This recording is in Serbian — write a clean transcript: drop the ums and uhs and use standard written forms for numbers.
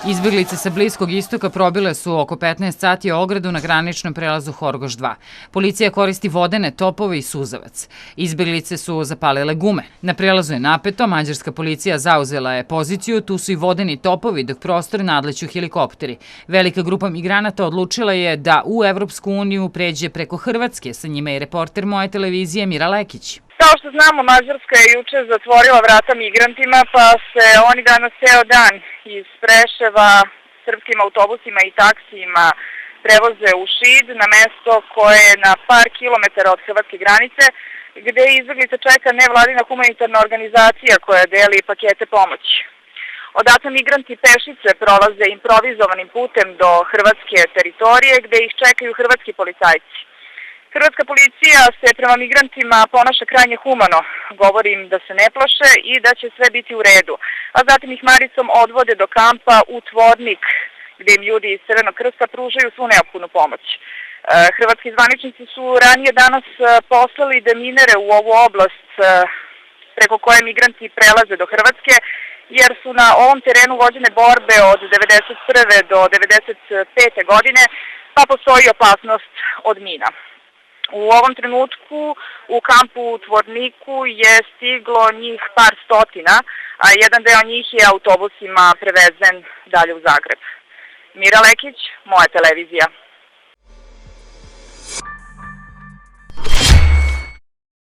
Izbeglice sa Bliskog istoka probile su oko 15 sati ogradu na graničnom prelazu Horgoš 2. Policija koristi vodene topove i suzavac. Izbeglice su zapalile gume. Na prelazu je napeto, mađarska policija zauzela je poziciju, tu su i vodeni topovi dok prostor nadleću helikopteri. Velika grupa migranata odlučila je da u Evropsku uniju pređe preko Hrvatske, sa njima je reporter Moje televizije Mira Lekić. Kao što znamo, Mađarska je juče zatvorila vrata migrantima, pa se oni danas ceo dan iz Preševa srpskim autobusima i taksijima prevoze u Šid, na mesto koje je na par kilometara od hrvatske granice, gde izbeglice čeka nevladina humanitarna organizacija koja deli pakete pomoći. Odatle migranti pešice prolaze improvizovanim putem do hrvatske teritorije, gde ih čekaju hrvatski policajci. Hrvatska policija se prema migrantima ponaša krajnje humano, govori im da se ne plaše i da će sve biti u redu, a zatim ih maricom odvode do kampa u Tvornik, gde im ljudi iz Crvenog krsta pružaju svu neophodnu pomoć. Hrvatski zvaničnici su ranije danas poslali deminere u ovu oblast preko koje migranti prelaze do Hrvatske, jer su na ovom terenu vođene borbe od 1991. do 1995. godine, pa postoji opasnost od mina. U ovom trenutku u kampu u Tvorniku je stiglo njih par stotina, a jedan deo njih je autobusima prevezen dalje u Zagreb. Mira Lekić, Moja televizija.